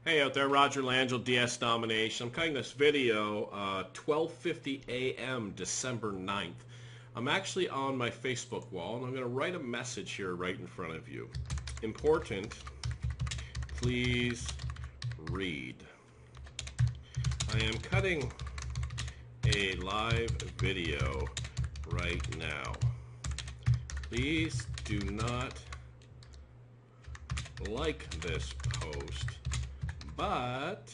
Hey out there, Roger Langille, DS Domination. I'm cutting this video 12:50 a.m. December 9th. I'm actually on my Facebook wall and I'm going to write a message here right in front of you. Important, please read. I am cutting a live video right now. Please do not like this post, but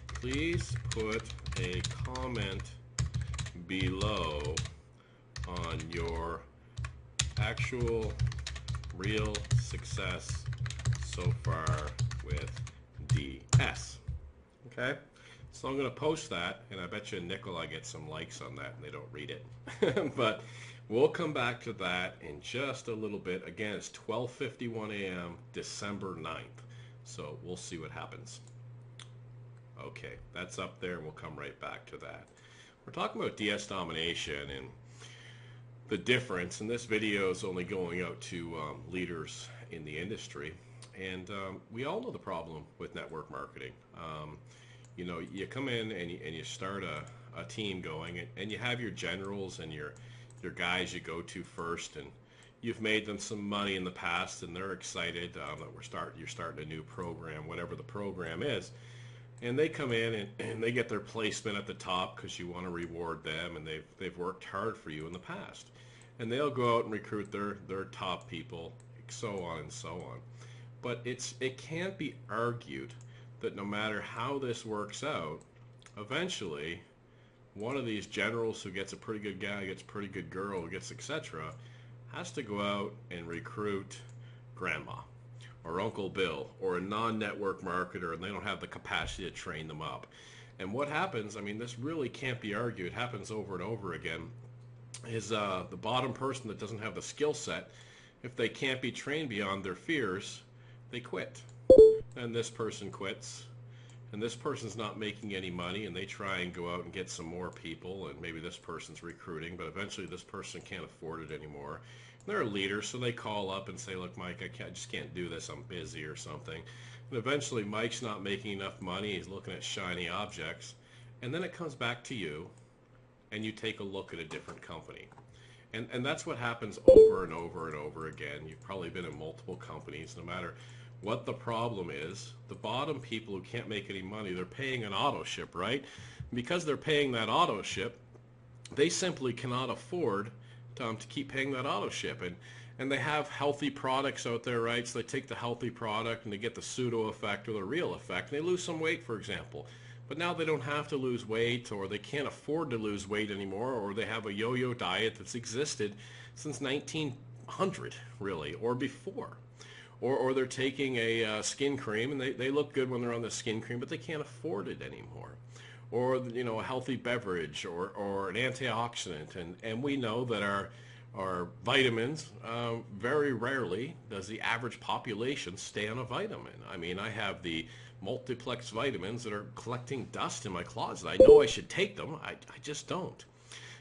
please put a comment below on your actual real success so far with DS. Okay? So I'm going to post that, and I bet you a nickel I get some likes on that, and they don't read it. But we'll come back to that in just a little bit. Again, it's 12:51 a.m. December 9th. So we'll see what happens. Okay, that's up there, and we'll come right back to that. We're talking about DS Domination and the difference, and this video is only going out to leaders in the industry. And we all know the problem with network marketing. You know, you come in and you start a team going, and you have your generals and your guys you go to first, and you've made them some money in the past, and they're excited that you're starting a new program, whatever the program is, and they come in and they get their placement at the top because you want to reward them, and they've worked hard for you in the past, and they'll go out and recruit their top people, so on and so on. But it can't be argued that no matter how this works out, eventually one of these generals who gets a pretty good guy, gets a pretty good girl, gets etc., has to go out and recruit grandma or Uncle Bill or a non-network marketer, and they don't have the capacity to train them up. And what happens, I mean, this really can't be argued, it happens over and over again, is the bottom person that doesn't have the skill set, if they can't be trained beyond their fears, they quit. And this person quits, and this person's not making any money, and they try and go out and get some more people, and maybe this person's recruiting, but eventually this person can't afford it anymore. And they're a leader, so they call up and say, look, Mike, I just can't do this, I'm busy or something. And eventually Mike's not making enough money, he's looking at shiny objects, and then it comes back to you, and you take a look at a different company. And that's what happens over and over and over again. You've probably been in multiple companies. No matter what the problem is, the bottom people who can't make any money, they're paying an auto ship, right? And because they're paying that auto ship, they simply cannot afford to keep paying that auto ship. And they have healthy products out there, right? So they take the healthy product and they get the pseudo effect or the real effect, and they lose some weight, for example. But now they don't have to lose weight, or they can't afford to lose weight anymore, or they have a yo-yo diet that's existed since 1900, really, or before. Or they're taking a skin cream, and they look good when they're on the skin cream, but they can't afford it anymore. Or, you know, a healthy beverage, or an antioxidant. And we know that our vitamins, very rarely does the average population stay on a vitamin. I mean, I have the multiplex vitamins that are collecting dust in my closet. I know I should take them. I just don't.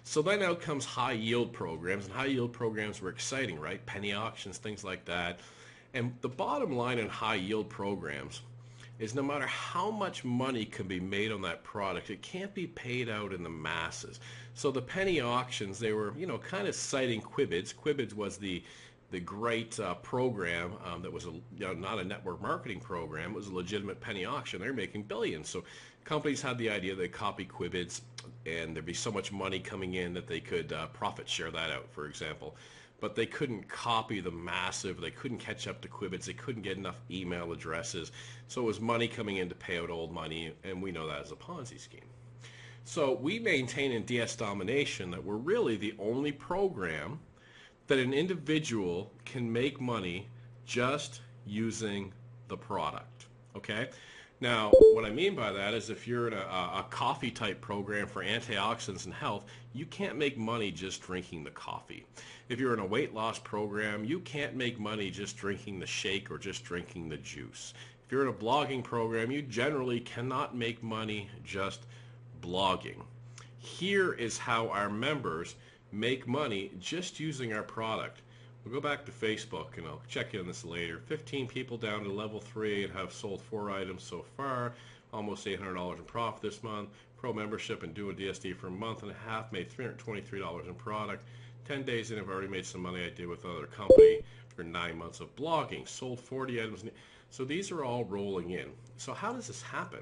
So then out comes high yield programs, and high yield programs were exciting, right? Penny auctions, things like that. And the bottom line in high yield programs is no matter how much money can be made on that product, it can't be paid out in the masses. So the penny auctions, they were, you know, kind of citing Quibids. Quibids was the great program that was not a network marketing program. It was a legitimate penny auction. They're making billions. So companies had the idea they'd copy Quibids, and there'd be so much money coming in that they could profit share that out, for example. But they couldn't copy the massive, they couldn't catch up to Quibids, they couldn't get enough email addresses. So it was money coming in to pay out old money, and we know that as a Ponzi scheme. So we maintain in DS Domination that we're really the only program that an individual can make money just using the product, okay? Now, what I mean by that is if you're in a coffee type program for antioxidants and health, you can't make money just drinking the coffee. If you're in a weight loss program, you can't make money just drinking the shake or just drinking the juice. If you're in a blogging program, you generally cannot make money just blogging. Here is how our members make money just using our product. We'll go back to Facebook, and I'll check in on this later. 15 people down to level 3 and have sold 4 items so far. Almost $800 in profit this month. Pro membership and doing DSD for a month and a half, made $323 in product. 10 days in, I've already made some money I did with another company for 9 months of blogging. Sold 40 items. So these are all rolling in. So how does this happen?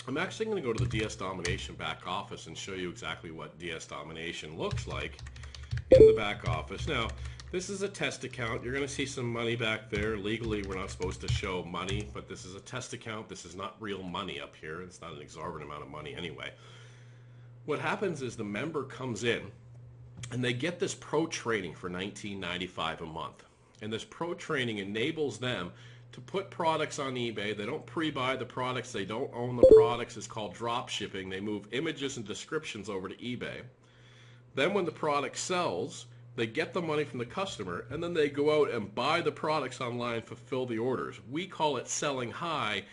I'm actually going to go to the DS Domination back office and show you exactly what DS Domination looks like in the back office. Now, this is a test account. You're going to see some money back there. Legally, we're not supposed to show money, but this is a test account. This is not real money up here. It's not an exorbitant amount of money anyway. What happens is the member comes in, and they get this pro training for $19.95 a month. And this pro training enables them to put products on eBay. They don't pre-buy the products. They don't own the products. It's called drop shipping. They move images and descriptions over to eBay. Then when the product sells, they get the money from the customer, and then they go out and buy the products online, fulfill the orders. We call it selling high,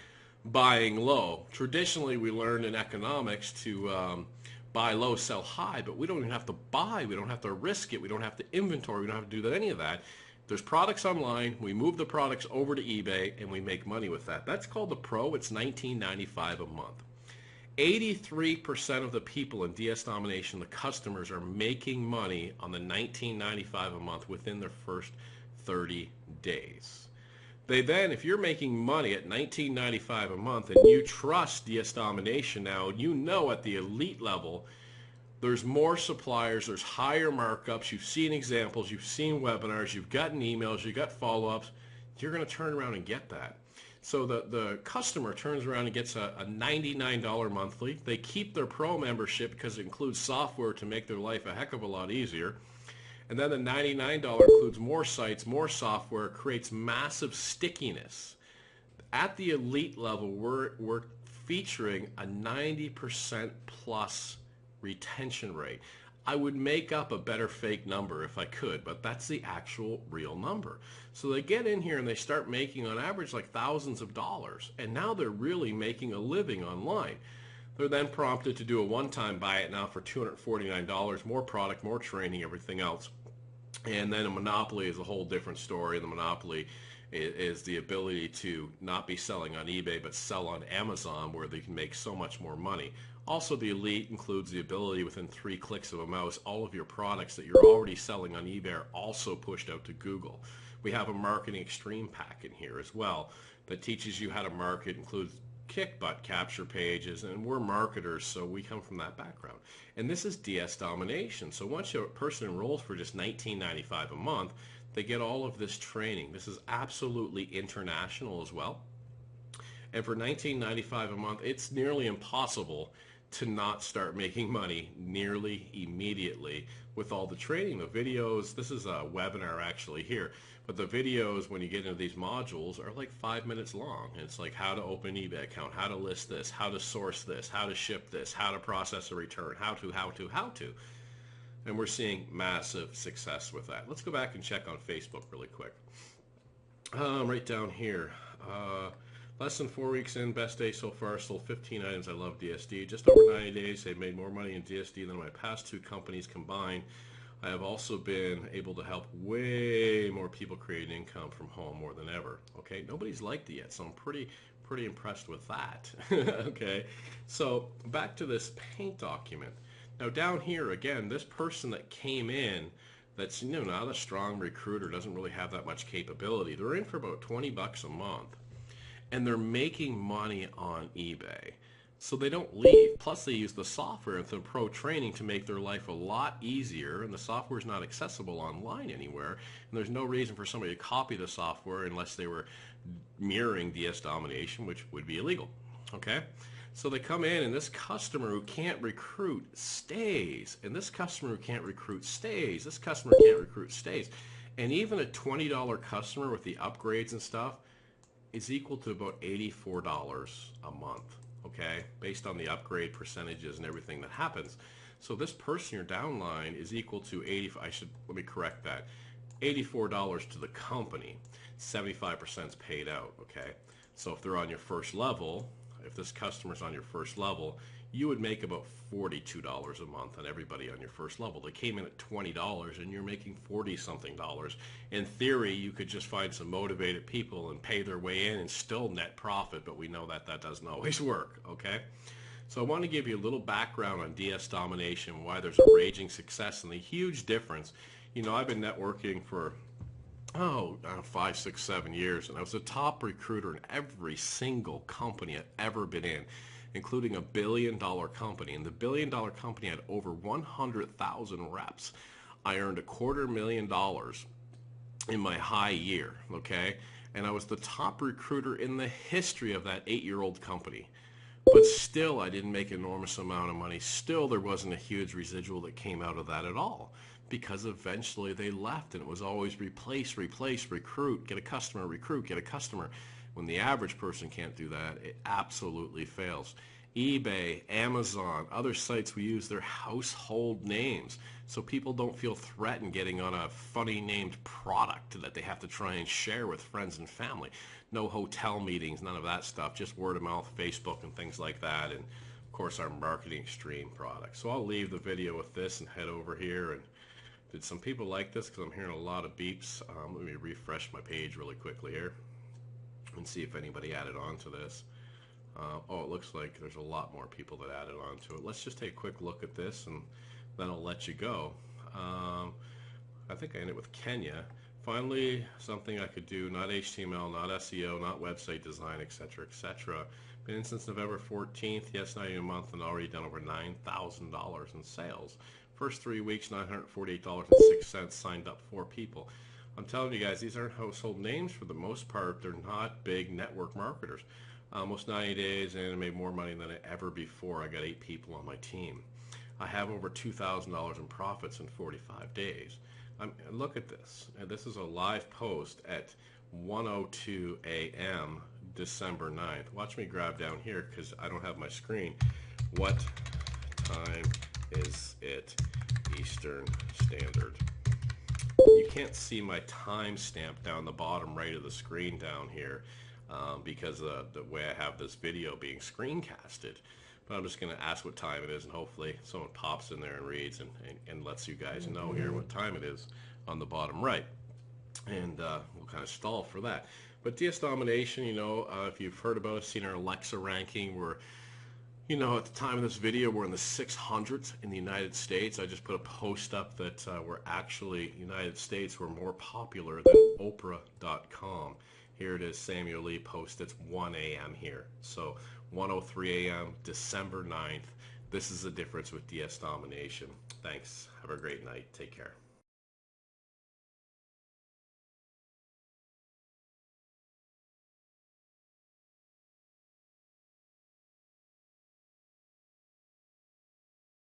buying low. Traditionally, we learned in economics to buy low, sell high, but we don't even have to buy. We don't have to risk it. We don't have to inventory. We don't have to do any of that. There's products online. We move the products over to eBay, and we make money with that. That's called the pro. It's $19.95 a month. 83% of the people in DS Domination, the customers, are making money on the $19.95 a month within their first 30 days. They then, if you're making money at $19.95 a month and you trust DS Domination now, you know at the elite level, there's more suppliers, there's higher markups, you've seen examples, you've seen webinars, you've gotten emails, you've got follow-ups, you're going to turn around and get that. So the customer turns around and gets a $99 monthly. They keep their pro membership because it includes software to make their life a heck of a lot easier. And then the $99 includes more sites, more software, creates massive stickiness. At the elite level, we're featuring a 90% plus retention rate. I would make up a better fake number if I could, but that's the actual real number. So they get in here and they start making on average like thousands of dollars, and now they're really making a living online. They're then prompted to do a one-time buy it now for $249, more product, more training, everything else. And then a monopoly is a whole different story. The monopoly is the ability to not be selling on eBay but sell on Amazon, where they can make so much more money. Also, the elite includes the ability within 3 clicks of a mouse, all of your products that you're already selling on eBay are also pushed out to Google. We have a marketing extreme pack in here as well that teaches you how to market, includes kick butt capture pages, and we're marketers, so we come from that background. And this is DS Domination. So once a person enrolls for just $19.95 a month, they get all of this training. This is absolutely international as well. And for $19.95 a month, it's nearly impossible to not start making money nearly immediately with all the training. The videos, this is a webinar actually here, but the videos when you get into these modules are like 5 minutes long. And it's like how to open an eBay account, how to list this, how to source this, how to ship this, how to process a return, how to. And we're seeing massive success with that. Let's go back and check on Facebook really quick. Right down here. Less than 4 weeks in, best day so far, sold 15 items. I love DSD. Just over 90 days, they've made more money in DSD than my past 2 companies combined. I have also been able to help way more people create income from home more than ever. Okay, nobody's liked it yet, so I'm pretty impressed with that. Okay, so back to this paint document. Now down here, again, this person that came in that's not a strong recruiter, doesn't really have that much capability, they're in for about 20 bucks a month. And they're making money on eBay. So they don't leave. Plus they use the software and the pro training to make their life a lot easier, and the software is not accessible online anywhere. And there's no reason for somebody to copy the software unless they were mirroring DS Domination, which would be illegal. Okay? So they come in, and this customer who can't recruit stays. And this customer who can't recruit stays. This customer can't recruit stays. And even a $20 customer with the upgrades and stuff is equal to about $84 a month, okay, based on the upgrade percentages and everything that happens. So this person, your downline, is equal to let me correct that, $84 to the company. 75% is paid out, okay? So if they're on your first level, if this customer's on your first level, you would make about $42 a month on everybody on your first level. They came in at $20 and you're making 40 something dollars. In theory, you could just find some motivated people and pay their way in and still net profit, but we know that that doesn't always work, okay? So I want to give you a little background on DS Domination, why there's a raging success and the huge difference. You know, I've been networking for 5, 6, 7 years, and I was a top recruiter in every single company I've ever been in, including a $1 billion company. And the $1 billion company had over 100,000 reps. I earned $250,000 in my high year, okay? And I was the top recruiter in the history of that 8-year-old company. But still, I didn't make an enormous amount of money. Still, there wasn't a huge residual that came out of that at all, because eventually they left, and it was always replace, recruit, get a customer, recruit, get a customer. When the average person can't do that, it absolutely fails. eBay, Amazon, other sites, we use their household names so people don't feel threatened getting on a funny named product that they have to try and share with friends and family. No hotel meetings, none of that stuff, just word of mouth, Facebook and things like that, and of course our marketing stream products. So I'll leave the video with this and head over here. And did some people like this? Because I'm hearing a lot of beeps. Let me refresh my page really quickly here and see if anybody added on to this. It looks like there's a lot more people that added on to it. Let's just take a quick look at this and then I'll let you go. I think I ended with Kenya. Finally, something I could do, not HTML, not SEO, not website design, etc., etc. Been in since November 14th, yes, not even a month, and already done over $9,000 in sales. First 3 weeks, $948.06, signed up 4 people. I'm telling you guys, these aren't household names for the most part. They're not big network marketers. Almost 90 days and I made more money than ever before. I got 8 people on my team. I have over $2,000 in profits in 45 days. Look at this. This is a live post at 1:02 a.m. December 9th. Watch me grab down here because I don't have my screen. What time is it Eastern Standard? You can't see my timestamp down the bottom right of the screen down here because of the way I have this video being screencasted. But I'm just going to ask what time it is, and hopefully someone pops in there and reads and lets you guys know here what time it is on the bottom right. And we'll kind of stall for that. But DS Domination, you know, if you've heard about us, seen our Alexa ranking, we're, you know, at the time of this video, we're in the 600s in the United States. I just put a post up that we're actually, United States, we're more popular than Oprah.com. Here it is, Samuel Lee post. It's 1 a.m. here. So 1:03 a.m. December 9th. This is the difference with DS Domination. Thanks. Have a great night. Take care.